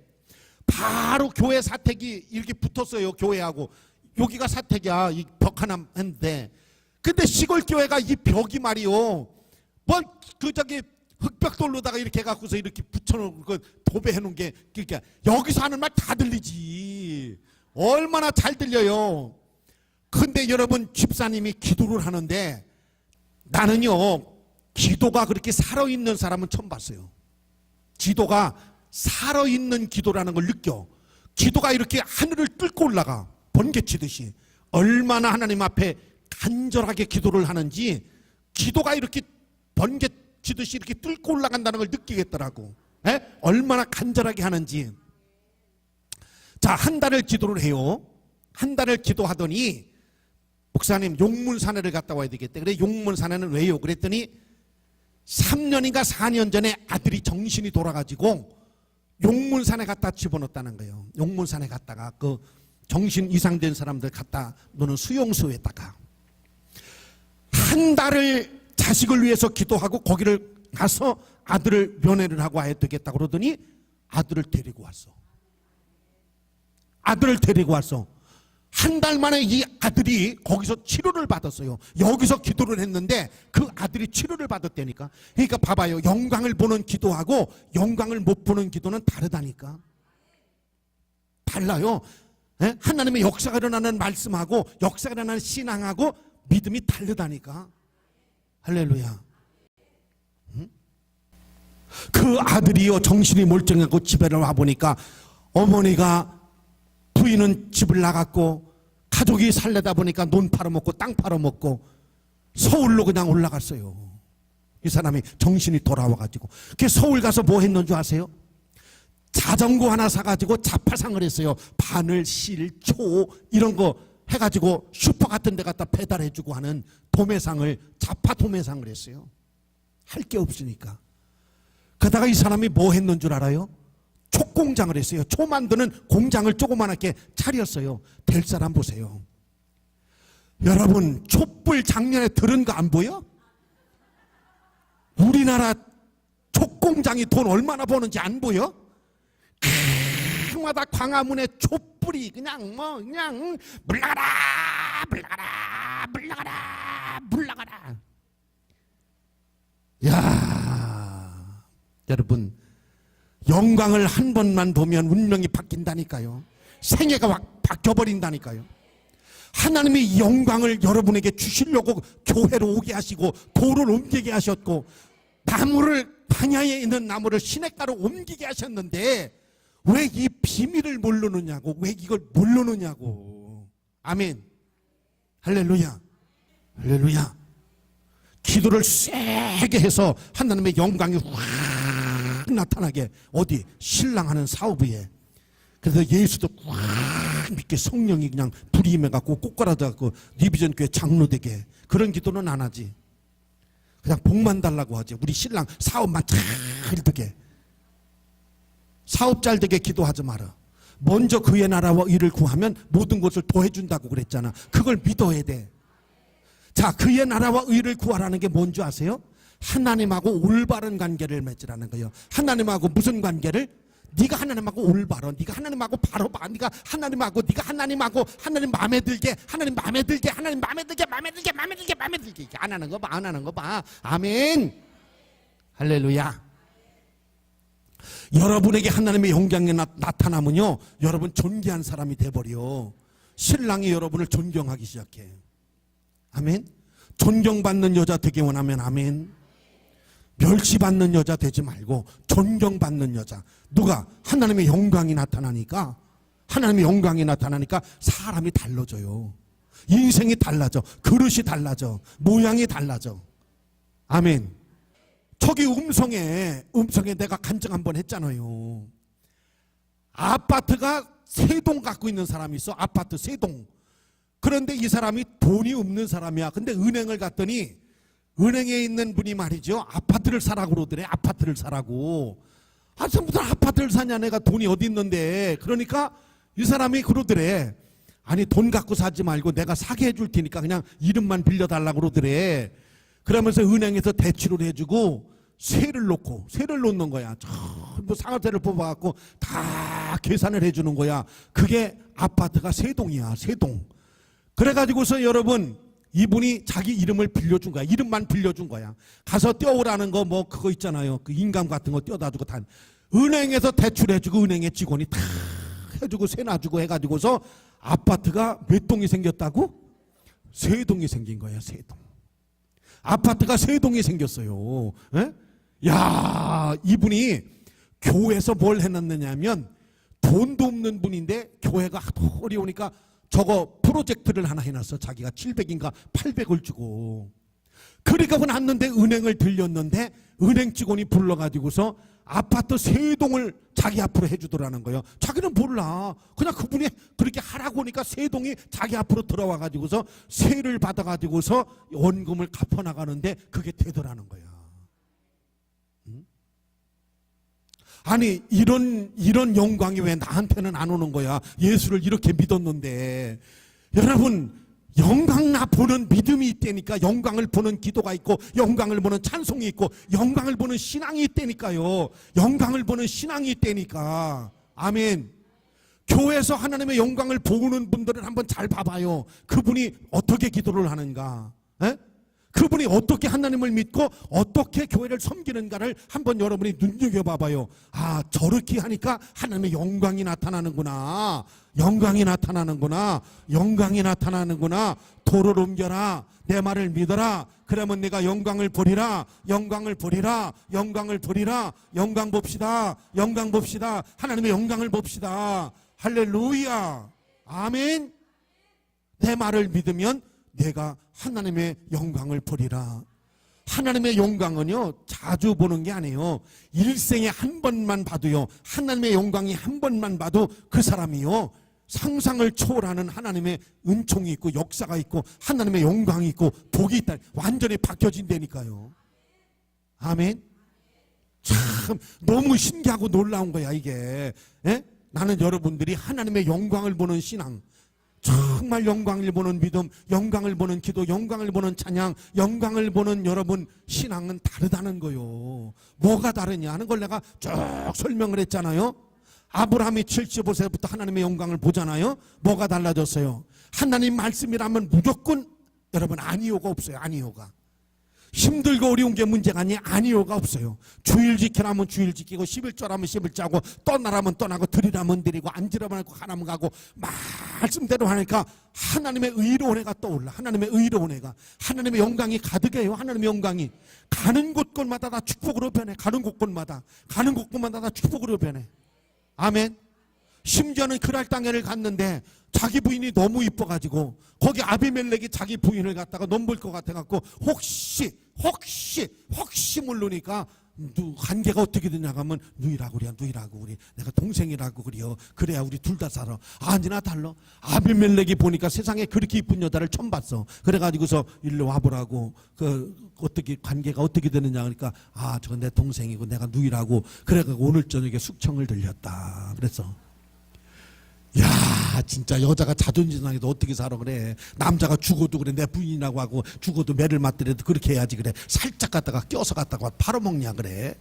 바로 교회 사택이 이렇게 붙었어요. 교회하고 여기가 사택이야. 이 벽 하나 했는데 근데 시골교회가 이 벽이 말이요 흙벽돌로다가 이렇게 해갖고서 이렇게 붙여놓은 거 도배해놓은 게 그러니까 여기서 하는 말 다 들리지. 얼마나 잘 들려요. 근데 여러분 집사님이 기도를 하는데 나는요 기도가 그렇게 살아있는 사람은 처음 봤어요. 기도가 살아있는 기도라는 걸 느껴. 기도가 이렇게 하늘을 뚫고 올라가. 번개치듯이. 얼마나 하나님 앞에 간절하게 기도를 하는지 기도가 이렇게 번개치듯이 이렇게 뚫고 올라간다는 걸 느끼겠더라고. 에? 얼마나 간절하게 하는지. 자, 한 달을 기도를 해요. 한 달을 기도하더니 목사님 용문산에를 갔다 와야 되겠대. 그래 용문산에는 왜요? 그랬더니 3년인가 4년 전에 아들이 정신이 돌아가지고 용문산에 갖다 집어넣었다는 거예요. 용문산에 갔다가 그 정신 이상된 사람들 갖다 놓는 수용소에다가 한 달을 자식을 위해서 기도하고 거기를 가서 아들을 면회를 하고 와야 되겠다 그러더니 아들을 데리고 왔어. 아들을 데리고 왔어. 한 달 만에 이 아들이 거기서 치료를 받았어요. 여기서 기도를 했는데 그 아들이 치료를 받았다니까. 그러니까 봐봐요. 영광을 보는 기도하고 영광을 못 보는 기도는 다르다니까. 달라요. 예? 하나님의 역사가 일어나는 말씀하고 역사가 일어나는 신앙하고 믿음이 다르다니까. 할렐루야. 그 아들이요 정신이 멀쩡하고 집에 와보니까 어머니가 부인은 집을 나갔고 가족이 살려다 보니까 논 팔아먹고 땅 팔아먹고 서울로 그냥 올라갔어요. 이 사람이 정신이 돌아와가지고 그 서울 가서 뭐 했는 줄 아세요? 자전거 하나 사가지고 자파상을 했어요. 바늘, 실, 초 이런 거 해가지고 슈퍼 같은 데 갖다 배달해주고 하는 도매상을, 자파 도매상을 했어요. 할 게 없으니까. 그러다가 이 사람이 뭐 했는 줄 알아요? 촉공장을 했어요. 초 만드는 공장을 조그맣게 차렸어요. 될 사람 보세요. 여러분 촛불 작년에 들은 거 안 보여? 우리나라 촉공장이 돈 얼마나 버는지 안 보여? 마다 광화문에 촛불이 그냥 그냥 물러가라 물러가라 물러가라 물러가라. 야, 여러분 영광을 한 번만 보면 운명이 바뀐다니까요. 생애가 바뀌어버린다니까요. 하나님이 영광을 여러분에게 주시려고 교회로 오게 하시고 돌을 옮기게 하셨고 나무를, 반야에 있는 나무를 시냇가로 옮기게 하셨는데 왜 이 비밀을 모르느냐고, 왜 이걸 모르느냐고. 아멘. 할렐루야. 할렐루야. 기도를 세게 해서 하나님의 영광이 확 나타나게. 어디? 신랑하는 사업에. 그래서 예수도 확 믿게 성령이 그냥 불이 임해갖고 꽃가라져갖고 리비전 교회 장로 되게. 그런 기도는 안 하지. 그냥 복만 달라고 하지. 우리 신랑 사업만 잘 되게. 사업 잘 되게 기도하지 마라. 먼저 그의 나라와 의를 구하면 모든 것을 더해준다고 그랬잖아. 그걸 믿어야 돼. 자, 그의 나라와 의를 구하라는 게 뭔지 아세요? 하나님하고 올바른 관계를 맺으라는 거예요. 하나님하고 무슨 관계를? 네가 하나님하고 올바로, 네가 하나님하고 바로 봐, 네가 하나님하고 하나님 마음에 들게, 하나님 마음에 들게, 하나님 마음에 들게, 마음에 들게, 마음에 들게, 마음에 들게. 안 하는 거 봐, 안 하는 거 봐. 아멘. 할렐루야. 여러분에게 하나님의 영광이 나타나면요, 여러분 존귀한 사람이 돼버려. 신랑이 여러분을 존경하기 시작해. 아멘. 존경받는 여자 되기 원하면 아멘. 멸시받는 여자 되지 말고 존경받는 여자. 누가? 하나님의 영광이 나타나니까, 하나님의 영광이 나타나니까 사람이 달라져요. 인생이 달라져. 그릇이 달라져. 모양이 달라져. 아멘. 저기 음성에 내가 간증 한번 했잖아요. 아파트가 3동 갖고 있는 사람이 있어. 아파트 3동. 그런데 이 사람이 돈이 없는 사람이야. 근데 은행을 갔더니 은행에 있는 분이 말이죠, 아파트를 사라고 그러더래. 아파트를 사라고. 아, 무슨 아파트를 사냐, 내가 돈이 어디 있는데. 그러니까 이 사람이 그러더래. 아니 돈 갖고 사지 말고 내가 사게 해줄 테니까 그냥 이름만 빌려달라고 그러더래. 그러면서 은행에서 대출을 해주고 세를 놓는 거야. 전부 상한세를 뽑아갖고 다 계산을 해주는 거야. 그게 아파트가 3동이야. 3동. 그래가지고서 여러분, 이분이 자기 이름을 빌려준 거야. 이름만 빌려준 거야. 가서 떼오라는 거 뭐 그거 있잖아요. 그 인감 같은 거 떼어다 주고 다. 은행에서 대출해주고 은행의 직원이 다 해주고 세 놔주고 해가지고서 아파트가 몇 동이 생겼다고? 3동이 생긴 거야. 3동. 아파트가 3동이 생겼어요. 에? 야, 이분이 교회에서 뭘 해놨느냐면 돈도 없는 분인데 교회가 하도 어려우니까 저거 프로젝트를 하나 해놨어. 자기가 700인가 800을 주고. 그러니까 왔는데 은행을 들렸는데 은행 직원이 불러가지고서 아파트 3동을 자기 앞으로 해주더라는 거예요. 자기는 몰라. 그냥 그분이 그렇게 하라고 하니까 3동이 자기 앞으로 들어와가지고서 세를 받아가지고서 원금을 갚아나가는데 그게 되더라는 거야. 아니 이런 영광이 왜 나한테는 안 오는 거야? 예수를 이렇게 믿었는데. 여러분, 영광 보는 믿음이 있다니까. 영광을 보는 기도가 있고 영광을 보는 찬송이 있고 영광을 보는 신앙이 있다니까요. 영광을 보는 신앙이 있다니까. 아멘. 교회에서 하나님의 영광을 보는 분들은 한번 잘 봐봐요. 그분이 어떻게 기도를 하는가. 에? 그분이 어떻게 하나님을 믿고 어떻게 교회를 섬기는가를 한번 여러분이 눈여겨봐봐요. 아, 저렇게 하니까 하나님의 영광이 나타나는구나. 영광이 나타나는구나. 영광이 나타나는구나. 도를 옮겨라. 내 말을 믿어라. 그러면 내가 영광을 보리라. 영광을 보리라. 영광을 보리라. 영광 봅시다. 영광 봅시다. 하나님의 영광을 봅시다. 할렐루야. 아멘. 내 말을 믿으면 내가 하나님의 영광을 보리라. 하나님의 영광은요, 자주 보는 게 아니에요. 일생에 한 번만 봐도요, 하나님의 영광이 한 번만 봐도 그 사람이요, 상상을 초월하는 하나님의 은총이 있고 역사가 있고 하나님의 영광이 있고 복이 있다. 완전히 바뀌어진다니까요. 아멘. 참 너무 신기하고 놀라운 거야 이게. 예? 나는 여러분들이 하나님의 영광을 보는 신앙, 정말 영광을 보는 믿음, 영광을 보는 기도, 영광을 보는 찬양, 영광을 보는 여러분 신앙은 다르다는 거요. 뭐가 다르냐 하는 걸 내가 쭉 설명을 했잖아요. 아브라함이 75세부터 하나님의 영광을 보잖아요. 뭐가 달라졌어요? 하나님 말씀이라면 무조건 여러분 아니요가 없어요. 아니요가. 힘들고 어려운 게 문제가 아니 아니요가 없어요. 주일 지키라면 주일 지키고 11조라면 11조하고 떠나라면 떠나고 드리라면 드리고 앉으라면 하고 가라면 가고 말씀대로 하니까 하나님의 의로운 애가 떠올라. 하나님의 의로운 애가. 하나님의 영광이 가득해요. 하나님의 영광이. 가는 곳곳마다 다 축복으로 변해. 가는 곳곳마다 다 축복으로 변해. 아멘. 심지어는 그랄 땅에를 갔는데 자기 부인이 너무 이뻐가지고 거기 아비멜렉이 자기 부인을 갖다가 넘볼 것 같아갖고 혹시 모르니까 관계가 어떻게 되냐 하면 누이라고 그래. 누이라고 그래. 내가 동생이라고 그래요. 그래야 우리 둘 다 살아. 아니나 달라. 아비멜렉이 보니까 세상에 그렇게 이쁜 여자를 처음 봤어. 그래가지고서 일로 와보라고. 어떻게 관계가 어떻게 되느냐 그러니까 아 저건 내 동생이고 내가 누이라고. 그래가지고 오늘 저녁에 숙청을 들렸다. 그래서 야 진짜 여자가 자존심 상해도 어떻게 살아 그래. 남자가 죽어도 그래 내 부인이라고 하고 죽어도 매를 맞더라도 그렇게 해야지 그래. 살짝 갖다가 껴서 갖다가 팔아먹냐 그래.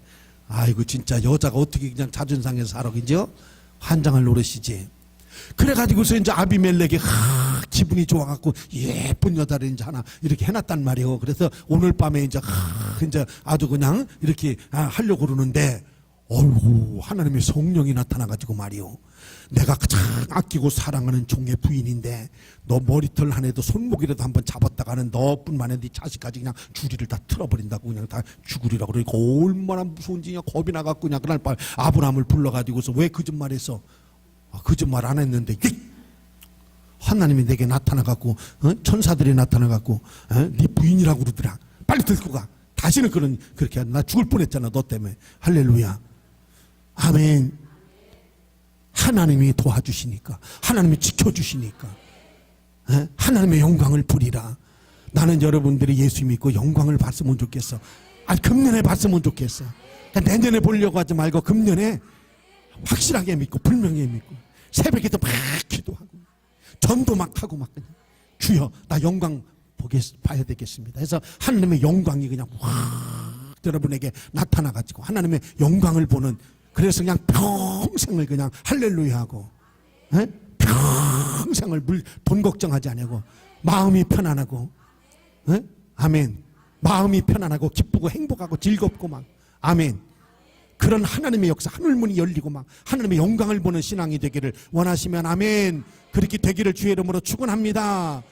아이고 진짜 여자가 어떻게 그냥 자존심 상해서 살아 그죠? 환장을 노릇이지. 그래가지고서 이제 아비멜렉이 기분이 좋아갖고 예쁜 여자를 이제 하나 이렇게 해놨단 말이에요. 그래서 오늘 밤에 이제 아주 그냥 이렇게 하려고 그러는데 어이구 하나님의 성령이 나타나가지고 말이요. 내가 가장 아끼고 사랑하는 종의 부인인데 너 머리털 한 해도 손목이라도 한번 잡았다가는 너뿐만 아니라 네 자식까지 그냥 줄이를 다 틀어버린다고 그냥 다 죽으리라고 그러니까 얼마나 무서운지 그냥 겁이 나갖고 그냥 그날 밤 아브라함을 불러가지고서 왜 거짓말했어? 거짓말 안 했는데 하나님이 내게 나타나갖고 천사들이 나타나갖고 네 부인이라고 그러더라. 빨리 들고 가. 다시는 그렇게 하지. 나 죽을 뻔했잖아 너 때문에. 할렐루야. 아멘. 하나님이 도와주시니까 하나님이 지켜주시니까 하나님의 영광을 부리라. 나는 여러분들이 예수 믿고 영광을 봤으면 좋겠어. 아니 금년에 봤으면 좋겠어. 그러니까 내년에 보려고 하지 말고 금년에 확실하게 믿고 분명히 믿고 새벽에도 막 기도하고 전도 막 하고 막 그냥 주여 나 영광 봐야 되겠습니다. 그래서 하나님의 영광이 그냥 확 여러분에게 나타나가지고 하나님의 영광을 보는 그래서 그냥 평생을 그냥 할렐루야 하고 평생을 돈 걱정하지 않고 마음이 편안하고 아멘. 마음이 편안하고 기쁘고 행복하고 즐겁고 막 아멘. 그런 하나님의 역사 하늘문이 열리고 막 하나님의 영광을 보는 신앙이 되기를 원하시면 아멘. 그렇게 되기를 주의 이름으로 축원합니다.